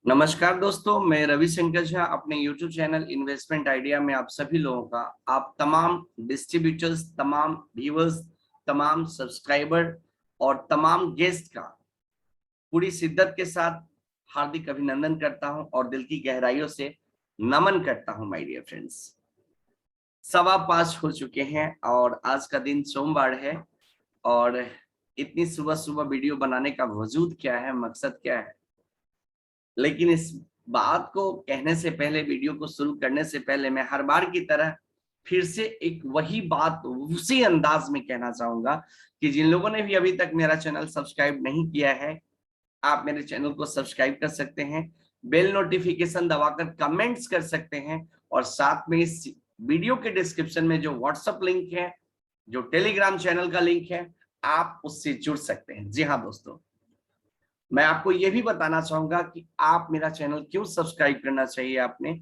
नमस्कार दोस्तों, मैं रविशंकर झा अपने YouTube चैनल इन्वेस्टमेंट आइडिया में आप सभी लोगों का, आप तमाम डिस्ट्रीब्यूटर्स, तमाम व्यूअर्स, तमाम सब्सक्राइबर और तमाम गेस्ट का पूरी शिद्दत के साथ हार्दिक अभिनंदन करता हूं और दिल की गहराइयों से नमन करता हूं। माय डियर फ्रेंड्स, 5:15 हो चुके हैं और आज का दिन सोमवार है और इतनी सुबह सुबह वीडियो बनाने का वजूद क्या है, मकसद क्या है, लेकिन इस बात को कहने से पहले, वीडियो को शुरू करने से पहले मैं हर बार की तरह फिर से एक वही बात उसी अंदाज में कहना चाहूंगा कि जिन लोगों ने भी अभी तक मेरा चैनल सब्सक्राइब नहीं किया है, आप मेरे चैनल को सब्सक्राइब कर सकते हैं, बेल नोटिफिकेशन दबाकर कमेंट्स कर सकते हैं और साथ में इस वीडियो के डिस्क्रिप्शन में जो व्हाट्सएप लिंक है, जो टेलीग्राम चैनल का लिंक है, आप उससे जुड़ सकते हैं। जी हाँ दोस्तों, मैं आपको यह भी बताना चाहूंगा कि आप मेरा चैनल क्यों सब्सक्राइब करना चाहिए आपने,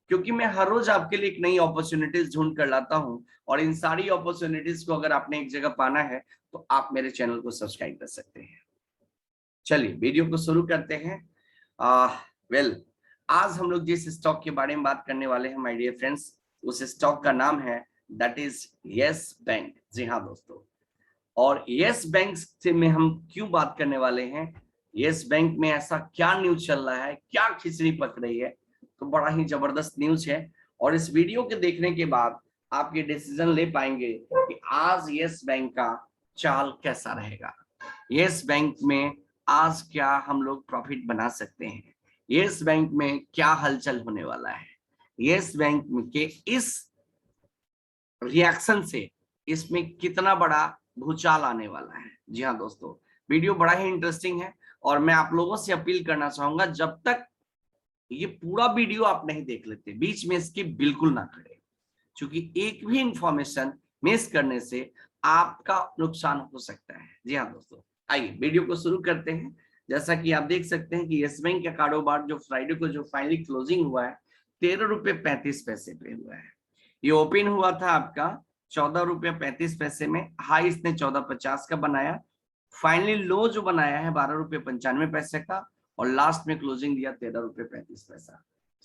क्योंकि मैं हर रोज आपके लिए एक नई अपॉर्चुनिटीज ढूंढ कर लाता हूं और इन सारी अपॉर्चुनिटीज को अगर आपने एक जगह पाना है तो आप मेरे चैनल को सब्सक्राइब कर सकते हैं। चलिए वीडियो को शुरू करते हैं। आज हम लोग जिस स्टॉक के बारे में बात करने वाले हैं माय डियर फ्रेंड्स, उस स्टॉक का नाम है दैट इज यस बैंक। जी हाँ दोस्तों, और यस बैंक से में हम क्यों बात करने वाले हैं, यस बैंक में ऐसा क्या न्यूज चल रहा है, क्या खिचड़ी पक रही है, तो बड़ा ही जबरदस्त न्यूज है। और इस वीडियो के देखने के बाद आप ये डिसीजन ले पाएंगे कि आज यस बैंक का चाल कैसा रहेगा, यस बैंक में आज क्या हम लोग प्रॉफिट बना सकते हैं, यस बैंक में क्या हलचल होने वाला है, यस बैंक के इस रिएक्शन से इसमें कितना बड़ा भूचाल आने वाला है। जी हाँ दोस्तों, वीडियो बड़ा ही इंटरेस्टिंग है और मैं आप लोगों से अपील करना चाहूंगा, जब तक ये पूरा वीडियो आप नहीं देख लेते, बीच में स्किप बिल्कुल ना करें, क्योंकि एक भी इंफॉर्मेशन मिस करने से आपका नुकसान हो सकता है। जी हाँ दोस्तों, आइए वीडियो को शुरू करते हैं। जैसा कि आप देख सकते हैं कि यस बैंक का कारोबार जो फ्राइडे को जो फाइनली क्लोजिंग हुआ है, 13.35 रुपए पे हुआ है। ये ओपन हुआ था आपका 14.35 रुपए में, हाई इसने 14.50 का बनाया, फाइनली लो जो बनाया है 12.95 रुपए का और लास्ट में क्लोजिंग दिया 13.35 रुपए।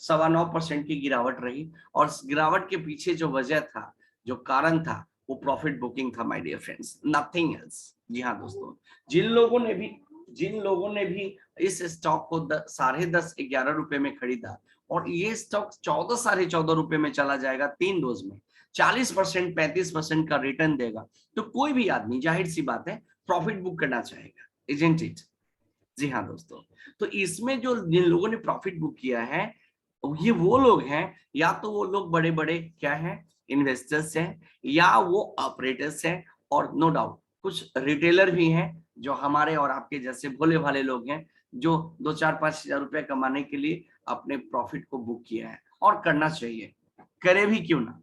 9.25% की गिरावट रही और गिरावट के पीछे जो वजह था, जो कारण था, वो प्रॉफिट बुकिंग था my dear friends, nothing else. जी हाँ दोस्तों, जिन लोगों ने भी इस स्टॉक को 10.5 11 रुपए में खरीदा और ये स्टॉक 14 साढ़े 14 रुपए में चला जाएगा 3 डोज में, 40% 35% का रिटर्न देगा, तो कोई भी आदमी जाहिर सी बात है प्रॉफिट बुक करना चाहेगा, इजंट इट। जी हाँ दोस्तों, तो इसमें जो जिन लोगों ने प्रॉफिट बुक किया है, ये वो लोग हैं, या तो वो लोग बड़े बड़े क्या हैं, इन्वेस्टर्स हैं, या वो ऑपरेटर्स हैं, और नो डाउट कुछ रिटेलर भी हैं जो हमारे और आपके जैसे भोले भाले लोग हैं, जो 2-4-5 हजार रुपए कमाने के लिए अपने प्रॉफिट को बुक किया है, और करना चाहिए, करे भी क्यों ना,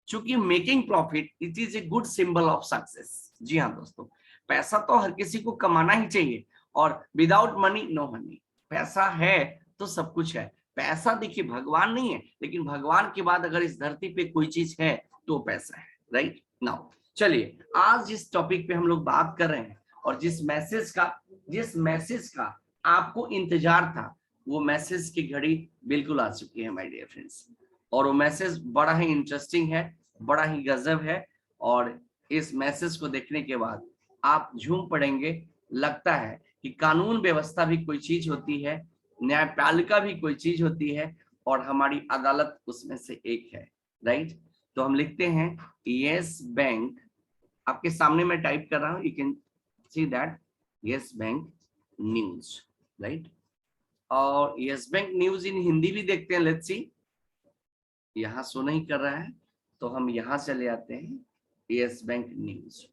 क्योंकि making profit it is a good symbol of success. जी हाँ दोस्तों, पैसा तो हर किसी को कमाना ही चाहिए और विदाउट मनी नो हनी, पैसा है तो सब कुछ है। पैसा देखिए भगवान नहीं है, लेकिन भगवान के बाद अगर इस धरती पे कोई चीज है तो पैसा है, राइट नाउ। चलिए आज जिस टॉपिक पे हम लोग बात कर रहे हैं और जिस मैसेज का आपको इंतजार था, वो मैसेज की घड़ी बिल्कुल आ चुकी है माय डियर फ्रेंड्स, और वो मैसेज बड़ा ही इंटरेस्टिंग है, बड़ा ही गजब है, और इस मैसेज को देखने के बाद आप झूम पड़ेंगे। लगता है कि कानून व्यवस्था भी कोई चीज होती है, न्यायपालिका भी कोई चीज होती है, और हमारी अदालत उसमें से एक है, राइट। तो हम लिखते हैं यस बैंक, आपके सामने मैं टाइप कर रहा हूं, you can see that Yes Bank news, right. और Yes Bank news in Hindi भी देखते हैं, लेट्स सी, यहाँ शो नहीं कर रहा है तो हम यहाँ चले आते हैं यस बैंक न्यूज।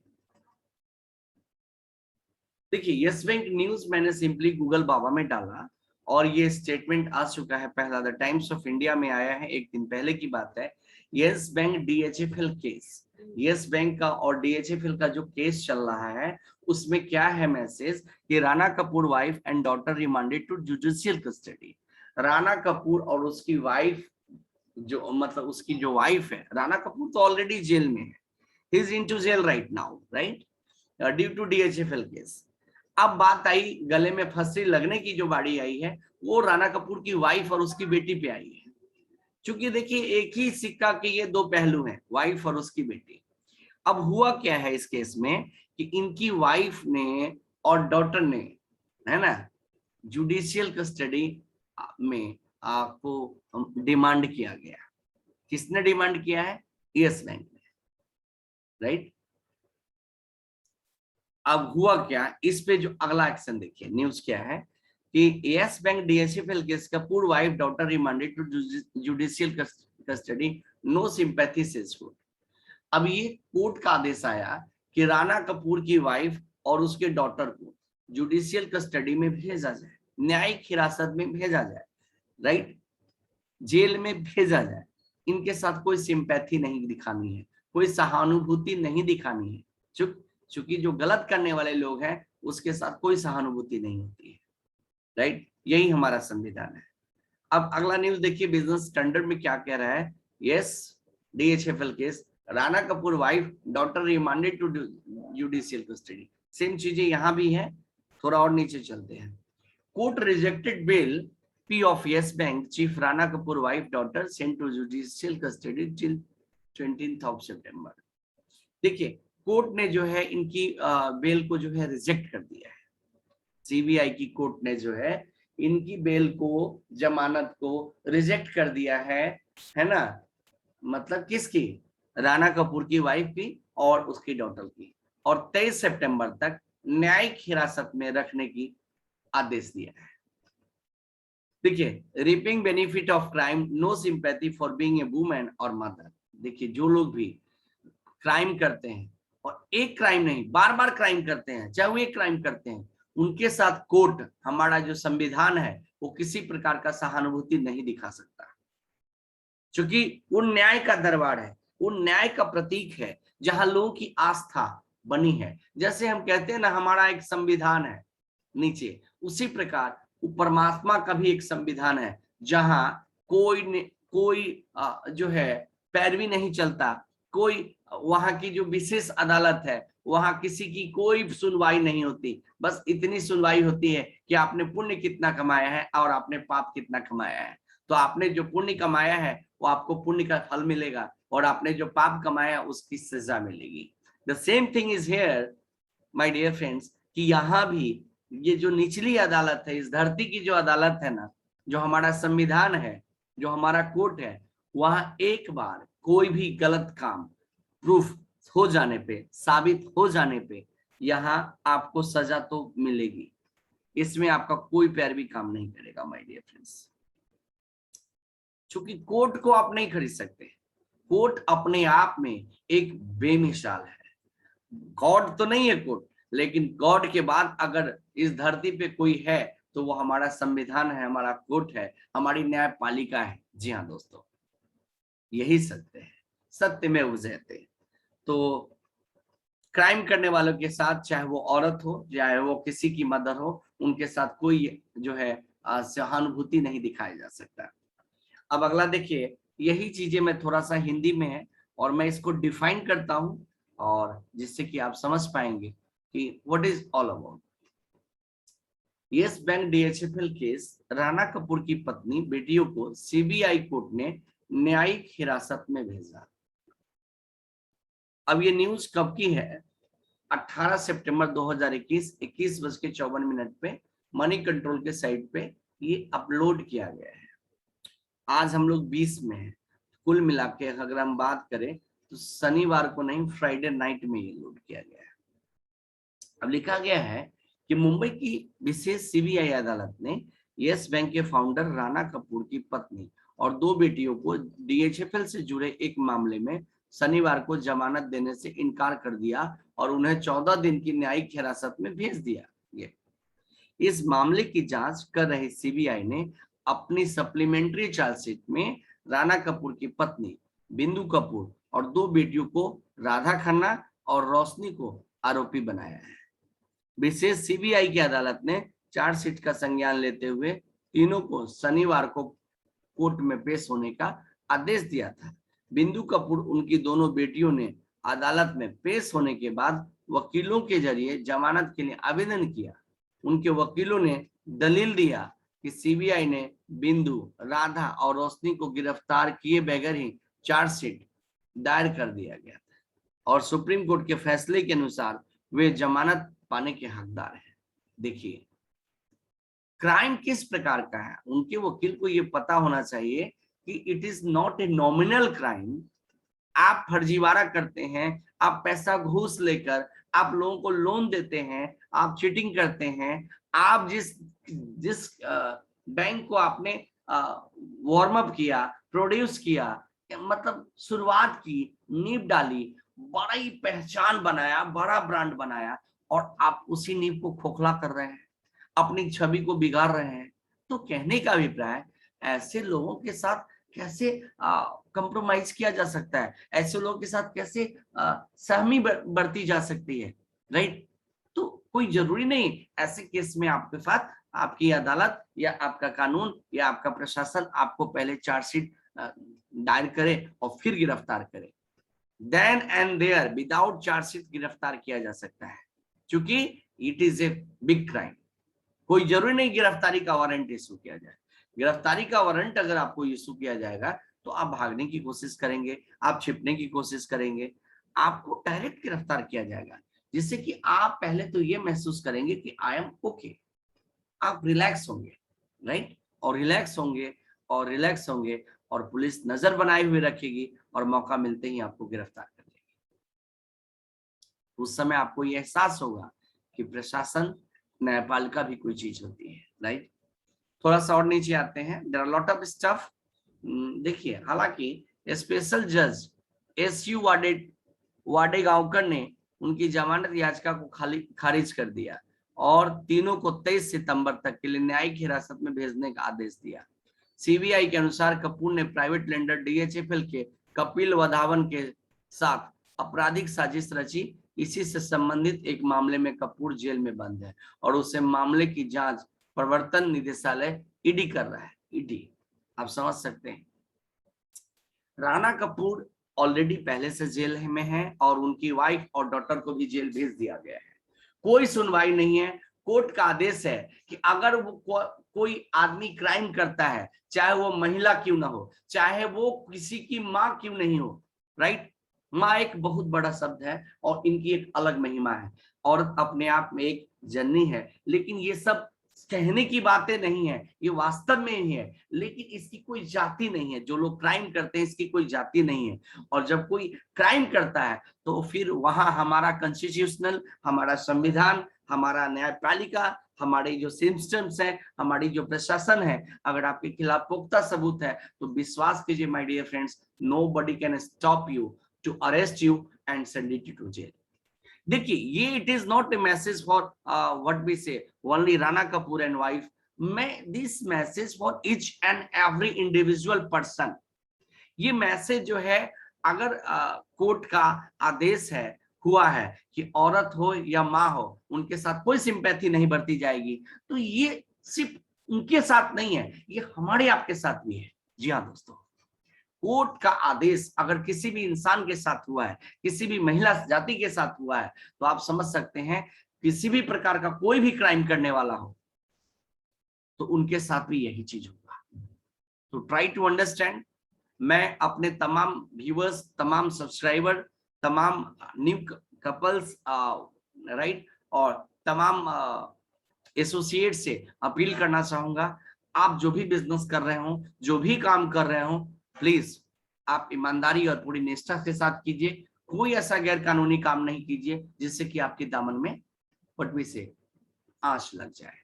देखिए यस बैंक न्यूज मैंने सिंपली गूगल बाबा में डाला और ये स्टेटमेंट आ चुका है, पहला द टाइम्स ऑफ इंडिया में आया है, एक दिन पहले की बात है। Yes Bank DHFL case, yes bank का और डीएचएफएल का जो केस चल रहा है, उसमें क्या है मैसेज कि Rana Kapoor wife and daughter remanded to judicial custody. Rana Kapoor और उसकी वाइफ, जो मतलब उसकी जो वाइफ है, राणा कपूर तो ऑलरेडी जेल में है, he is into jail right now, right, due to DHFL case. अब बात आई गले में फंसी लगने की, जो बारी आई है वो राणा कपूर की वाइफ और उसकी बेटी पे आई है। क्योंकि देखिए एक ही सिक्का के ये दो पहलू हैं, वाइफ और उसकी बेटी। अब हुआ क्या है इस केस में कि इनकी वाइफ ने और डॉटर ने, है ना, जुडिशियल कस्टडी में आपको डिमांड किया गया। किसने डिमांड किया है? यस बैंक ने, राइट। अब हुआ क्या, इस पे जो अगला एक्शन देखिए, न्यूज क्या है कि यस बैंक डीएचएफएल केस का पूर्व wife daughter remanded to judicial custody, no sympathy says court. अब ये कोर्ट का आदेश आया कि राणा कपूर की वाइफ और उसके डॉटर को जुडिशियल कस्टडी में भेजा जाए, न्यायिक हिरासत में भेजा जाए, राइट, जेल में भेजा जाए। इनके साथ कोई सिंपैथी नहीं दिखानी है, कोई सहानुभूति नहीं दिखानी है। चूंकि जो गलत करने वाले लोग हैं उसके साथ कोई सहानुभूति नहीं होती है, राइट। यही हमारा संविधान है। अब अगला न्यूज देखिए, बिजनेस स्टैंडर्ड में क्या कह रहा है। Yes DHFL case, Rana Kapoor wife daughter remanded to judicial custody. Same चीजें यहां भी है, थोड़ा और नीचे चलते हैं। Court rejected bail P of Yes Bank Chief Rana Kapoor wife daughter sent to judicial custody till 20th of September। देखिए कोर्ट ने जो है इनकी बेल को जो है रिजेक्ट कर दिया है। सीबीआई की कोर्ट ने जो है इनकी बेल को, जमानत को रिजेक्ट कर दिया है ना। मतलब किसकी? राणा कपूर की वाइफ की और उसकी डॉटर की, और 23 सितंबर तक न्यायिक हिरासत में रखने की आदेश दिया है। देखिए reaping benefit of crime, no sympathy for being a woman और मदर। देखिए जो लोग भी क्राइम करते हैं, और एक क्राइम नहीं बार बार क्राइम करते हैं, चाहे वो एक क्राइम करते हैं, उनके साथ कोर्ट, हमारा जो संविधान है, वो किसी प्रकार का सहानुभूति नहीं दिखा सकता। क्योंकि वो न्याय का दरबार है, वो न्याय का प्रतीक है, जहां लोगों की आस्था बनी है। जैसे हम कहते हैं ना हमारा एक संविधान है नीचे, उसी प्रकार परमात्मा का भी एक संविधान है, जहां कोई जो है पैरवी नहीं चलता, कोई वहां की जो विशेष अदालत है, वहां किसी की कोई सुनवाई नहीं होती। बस इतनी सुनवाई होती है कि आपने पुण्य कितना कमाया है और आपने पाप कितना कमाया है। तो आपने जो पुण्य कमाया है वो आपको पुण्य का फल मिलेगा, और आपने जो पाप कमाया उसकी सजा मिलेगी। The same thing is here my dear friends, कि यहाँ भी ये जो निचली अदालत है, इस धरती की जो अदालत है ना, जो हमारा संविधान है, जो हमारा कोर्ट है, वहां एक बार कोई भी गलत काम प्रूफ हो जाने पे, साबित हो जाने पे, यहाँ आपको सजा तो मिलेगी। इसमें आपका कोई पैरवी काम नहीं करेगा माय डियर फ्रेंड्स। क्योंकि कोर्ट को आप नहीं खरीद सकते। कोर्ट अपने आप में एक बेमिसाल है। गॉड तो नहीं है कोर्ट, लेकिन गॉड के बाद अगर इस धरती पे कोई है तो वो हमारा संविधान है, हमारा कोर्ट है, हमारी न्यायपालिका है। जी हाँ दोस्तों, यही सत्य है, सत्य में जयते। तो क्राइम करने वालों के साथ, चाहे वो औरत हो, चाहे वो किसी की मदर हो, उनके साथ कोई जो है सहानुभूति नहीं दिखाया जा सकता। अब अगला देखिए, यही चीजें मैं थोड़ा सा हिंदी में है और मैं इसको डिफाइन करता हूं, और जिससे कि आप समझ पाएंगे कि what is all about. Yes Bank DHFL case, Rana Kapoor की पत्नी बेटियों को सीबीआई कोर्ट ने न्यायिक हिरासत में भेजा। अब ये न्यूज कब की है? 18 सितंबर 2021 21:54 पे मनी कंट्रोल के साइट पे ये अपलोड किया गया है। आज हम लोग 20 में है। कुल मिला के अगर हम बात करें तो शनिवार को नहीं, फ्राइडे नाइट में ये लोड किया गया है। अब लिखा गया है कि मुंबई की विशेष सीबीआई अदालत ने यस बैंक के फाउंडर राणा कपूर की पत्नी और 2 बेटियों को डीएचएफएल से जुड़े एक मामले में शनिवार को जमानत देने से इनकार कर दिया और उन्हें 14 दिन की न्यायिक हिरासत में भेज दिया। इस मामले की जांच कर रही सीबीआई ने अपनी सप्लीमेंट्री चार्जशीट में राणा कपूर की पत्नी बिंदु कपूर और 2 बेटियों को, राधा खन्ना और रोशनी को आरोपी बनाया है। विशेष सीबीआई की अदालत ने चार्जशीट का संज्ञान लेते हुए तीनों को शनिवार को कोर्ट में पेश होने का आदेश दिया था। बिंदु कपूर उनकी दोनों बेटियों ने अदालत में पेश होने के बाद वकीलों के जरिए जमानत के लिए आवेदन किया। उनके वकीलों ने दलील दिया कि सीबीआई ने बिंदु, राधा और रोशनी को गिरफ्तार किए बगैर ही चार्जशीट दायर कर दिया गया था और सुप्रीम कोर्ट के फैसले के अनुसार वे जमानत पाने के हकदार हैं। देखिए क्राइम किस प्रकार का है, उनके वकील को ये पता होना चाहिए कि it is not a nominal crime. आप फर्जीवाड़ा करते हैं, आप पैसा घूस लेकर आप लोगों को लोन देते हैं, आप चीटिंग करते हैं, आप जिस जिस बैंक को आपने वार्म अप किया, प्रोड्यूस किया, मतलब शुरुआत की, नींव डाली, बड़ा ही पहचान बनाया, बड़ा ब्रांड बनाया और आप उसी नींव को खोखला कर रहे हैं, अपनी छवि को बिगाड़ रहे हैं। तो कहने का अभिप्राय ऐसे लोगों के साथ कैसे कंप्रोमाइज किया जा सकता है, ऐसे लोगों के साथ कैसे सहमी बरती जा सकती है, राइट। तो कोई जरूरी नहीं ऐसे केस में आपके साथ आपकी अदालत या आपका कानून या आपका प्रशासन आपको पहले चार्जशीट दायर करे और फिर गिरफ्तार करे। Then and there without chargesheet गिरफ्तार किया जा सकता है, क्योंकि it is a big crime. कोई जरूरी नहीं गिरफ्तारी का वारंट इशू किया जाए। गिरफ्तारी का वारंट अगर आपको इशू किया जाएगा तो आप भागने की कोशिश करेंगे, आप छिपने की कोशिश करेंगे, आपको डायरेक्ट गिरफ्तार किया जाएगा, जिससे कि आप पहले तो ये महसूस करेंगे कि आई एम ओके, आप रिलैक्स होंगे, राइट। और रिलैक्स होंगे और रिलैक्स होंगे और पुलिस नजर बनाए हुए रखेगी और मौका मिलते ही आपको गिरफ्तार कर लेगी। उस समय आपको ये एहसास होगा कि प्रशासन, न्यायपालिका भी कोई चीज होती है, राइट। थोड़ा सा और नीचे आते हैं, there are lot of stuff. देखिए हालांकि स्पेशल जज एसयू वाडेगांवकर ने उनकी जमानत याचिका को खारिज कर दिया और तीनों को 23 सितंबर तक के लिए न्यायिक हिरासत में भेजने का आदेश दिया। सीबीआई के अनुसार कपूर ने प्राइवेट लेंडर डीएचएफएल के कपिल वधावन के साथ आपराधिक साजिश रची। इसी से संबंधित एक मामले में कपूर जेल में बंद है और उसे मामले की जांच प्रवर्तन निदेशालय ईडी कर रहा है। ईडी, आप समझ सकते हैं, राणा कपूर ऑलरेडी पहले से जेल में है और उनकी वाइफ और डॉटर को भी जेल भेज दिया गया है। कोई सुनवाई नहीं है। कोर्ट का आदेश है कि अगर वो कोई आदमी क्राइम करता है, चाहे वो महिला क्यों ना हो, चाहे वो किसी की माँ क्यों नहीं हो, राइट। माँ एक बहुत बड़ा शब्द है और इनकी एक अलग महिमा है और अपने आप में एक जननी है, लेकिन ये सब कहने की बातें नहीं है, ये वास्तव में ही है। लेकिन इसकी कोई जाति नहीं है, जो लोग क्राइम करते हैं इसकी कोई जाति नहीं है। और जब कोई क्राइम करता है तो फिर वहां हमारा कॉन्स्टिट्यूशनल, हमारा संविधान, हमारा न्यायपालिका, हमारे जो सिस्टम्स है, हमारी जो प्रशासन है, अगर आपके खिलाफ पुख्ता सबूत है तो विश्वास कीजिए my dear friends, nobody can stop you to arrest you and send you to jail. देखिए ये it is not a message for what we say only Rana Kapoor and wife, मैं this message for each and every individual person. ये message जो है, अगर court का आदेश है, हुआ है कि औरत हो या माँ हो उनके साथ कोई सिंपैथी नहीं बरती जाएगी, तो ये सिर्फ उनके साथ नहीं है, ये हमारे आपके साथ भी है। जी हाँ दोस्तों, कोर्ट का आदेश अगर किसी भी इंसान के साथ हुआ है, किसी भी महिला जाति के साथ हुआ है, तो आप समझ सकते हैं किसी भी प्रकार का कोई भी क्राइम करने वाला हो तो उनके साथ भी यही चीज होगा। तो ट्राई टू अंडरस्टैंड। मैं अपने तमाम व्यूअर्स, तमाम सब्सक्राइबर, तमाम न्यू कपल्स, राइट, और तमाम एसोसिएट से अपील करना चाहूंगा, आप जो भी बिजनेस कर रहे हो, जो भी काम कर रहे हो, प्लीज आप ईमानदारी और पूरी निष्ठा के साथ कीजिए। कोई ऐसा गैर कानूनी काम नहीं कीजिए जिससे कि आपके दामन में पटवी से आंच लग जाए,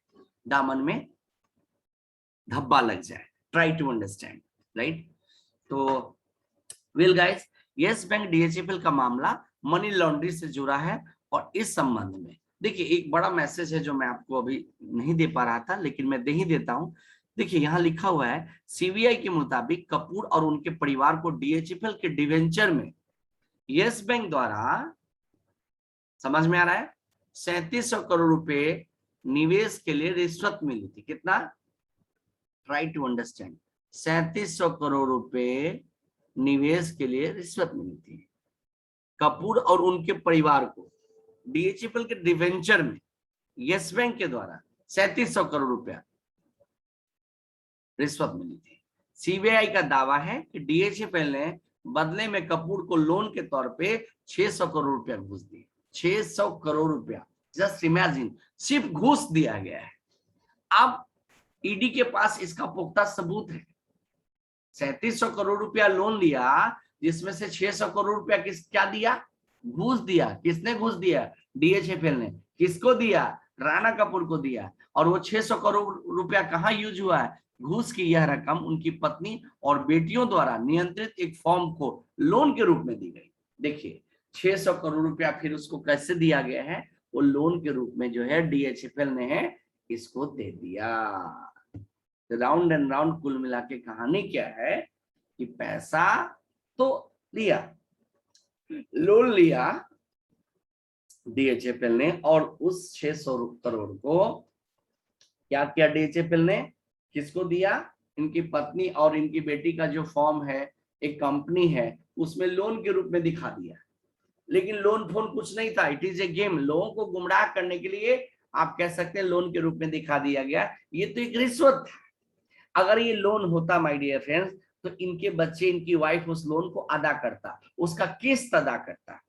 दामन में धब्बा लग जाए। Try to understand, right. तो well guys, Yes Bank DHFL का मामला मनी लॉन्ड्री से जुड़ा है और इस संबंध में देखिए एक बड़ा मैसेज है जो मैं आपको अभी नहीं दे पा रहा था, लेकिन मैं दे ही देता हूं। देखिए यहाँ लिखा हुआ है, सीबीआई के मुताबिक कपूर और उनके परिवार को डीएचएफएल के डिवेंचर में यस बैंक द्वारा, समझ में आ रहा है, 3700 करोड़ रुपए निवेश के लिए रिश्वत मिली थी। कितना? ट्राई टू अंडरस्टैंड, 3700 करोड़ रुपए निवेश के लिए रिश्वत मिली थी। कपूर और उनके परिवार को डीएचएफएल के डिवेंचर में यस बैंक के द्वारा 3700 करोड़ रुपया रिश्वत मिली थी। सीबीआई का दावा है कि डीएचएफएल ने बदले में कपूर को लोन के तौर पे 600 करोड़ रुपया घूस दिए। 600 करोड़ रुपया, जस्ट इमेजिन, सिर्फ घूस दिया गया है। अब ईडी के पास इसका पुख्ता सबूत है। 3700 करोड़ रुपया लोन लिया, जिसमें से 600 करोड़ रुपया क्या दिया? घूस दिया। किसने घूस दिया? डीएचएफएल ने। किसको दिया? राणा कपूर को दिया। और वो 600 करोड़ रुपया कहाँ यूज हुआ है? घूस की यह रकम उनकी पत्नी और बेटियों द्वारा नियंत्रित एक फॉर्म को लोन के रूप में दी गई। देखिए 600 करोड़ रुपया फिर उसको कैसे दिया गया है? वो लोन के रूप में जो है डीएचएफएल ने है इसको दे दिया। राउंड एंड राउंड कुल मिला के कहानी क्या है कि पैसा तो लिया, लोन लिया डीएचएफएल ने, और उस 600 करोड़ को क्या किया डीएचएफएल ने? किसको दिया? इनकी पत्नी और इनकी बेटी का जो फॉर्म है, एक कंपनी है, उसमें लोन के रूप में दिखा दिया। लेकिन लोन फोन कुछ नहीं था, इट इज ए गेम। लोगों को गुमराह करने के लिए आप कह सकते हैं लोन के रूप में दिखा दिया गया। ये तो एक रिश्वत था। अगर ये लोन होता माय डियर फ्रेंड्स, तो इनके बच्चे, इनकी वाइफ उस लोन को अदा करता, उसका किस्त अदा करता,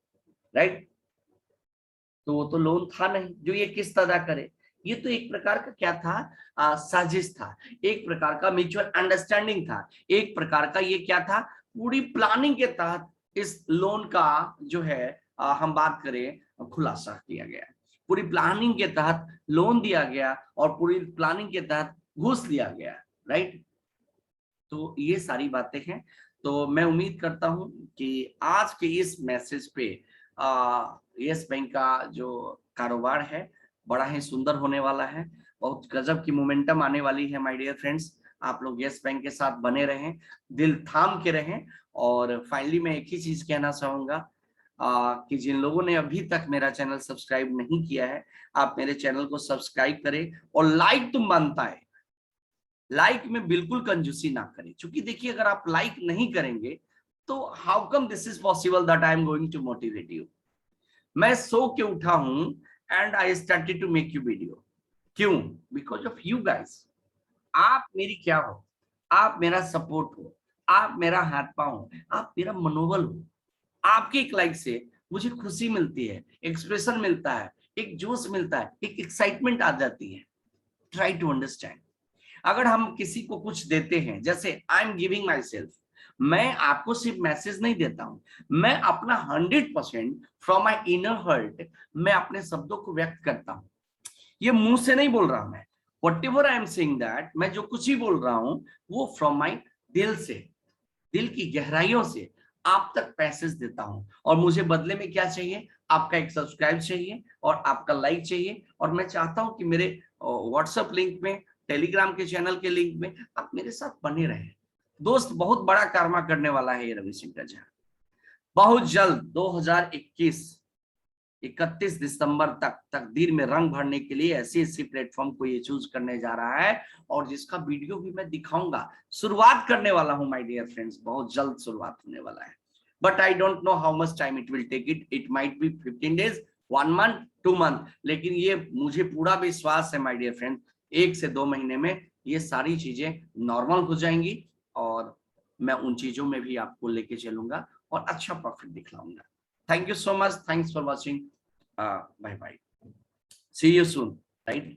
राइट? तो वो तो लोन था नहीं जो ये किस्त अदा करे। ये तो एक प्रकार का क्या था? साजिश था, एक प्रकार का म्यूचुअल अंडरस्टैंडिंग था, एक प्रकार का ये क्या था? पूरी प्लानिंग के तहत इस लोन का जो है हम बात करें खुलासा किया गया। पूरी प्लानिंग के तहत लोन दिया गया और पूरी प्लानिंग के तहत घूस लिया गया, राइट? तो ये सारी बातें हैं। तो मैं उम्मीद करता हूं कि आज के इस मैसेज पे यस बैंक का जो कारोबार है बड़ा ही सुंदर होने वाला है। बहुत गजब की मोमेंटम आने वाली है माय डियर फ्रेंड्स। आप लोग यस बैंक के साथ बने रहें, दिल थाम के रहें। और फाइनली मैं एक ही चीज कहना चाहूंगा कि जिन लोगों ने अभी तक मेरा चैनल सब्सक्राइब नहीं किया है, आप मेरे चैनल को सब्सक्राइब करें और लाइक तुम बनता है, लाइक में बिल्कुल कंजूसी ना करें। क्योंकि देखिए अगर आप लाइक नहीं करेंगे तो how come this is possible that I am going to motivate you. मैं सो के उठा हूं and I started to make you video. क्यों? Because of you guys. आप मेरी क्या हो? आप मेरा सपोर्ट हो, आप मेरा हाथ पांव हो, आप मेरा मनोबल हो। आपके एक लाइक से मुझे खुशी मिलती है, एक्सप्रेशन मिलता है, एक जोश मिलता है, एक एक्साइटमेंट आ जाती है। Try to understand. अगर हम किसी को कुछ देते हैं, जैसे I am giving myself, मैं आपको सिर्फ मैसेज नहीं देता हूं, मैं अपना 100% फ्रॉम माई इनर हार्ट मैं अपने शब्दों को व्यक्त करता हूं। ये मुंह से नहीं बोल रहा मैं, what ever I am saying that, मैं जो कुछ ही बोल रहा हूं वो फ्रॉम माई दिल से, दिल की गहराइयों से आप तक पैसेज देता हूं। और मुझे बदले में क्या चाहिए? आपका एक सब्सक्राइब चाहिए और आपका लाइक चाहिए। और मैं चाहता हूं कि मेरे व्हाट्सएप लिंक में, टेलीग्राम के चैनल के लिंक में आप मेरे साथ बने रहें। दोस्त बहुत बड़ा कारमा करने वाला है ये रवि सिंह का जहां। बहुत जल्द 2021 31 दिसंबर तक तकदीर में रंग भरने के लिए ऐसी प्लेटफॉर्म को ये चूज करने जा रहा है, और जिसका वीडियो भी मैं दिखाऊंगा। शुरुआत करने वाला हूं माय डियर फ्रेंड्स, बहुत जल्द शुरुआत होने वाला है। But I don't know how much time it will take. It might be 15 days, 1 month, 2 month, लेकिन ये मुझे पूरा विश्वास है माय डियर फ्रेंड, 1 से 2 महीने में ये सारी चीजें नॉर्मल हो जाएंगी और मैं उन चीजों में भी आपको लेके चलूंगा और अच्छा profit दिखलाऊंगा। Thank you so much. Thanks for watching. Bye bye. See you soon. Right?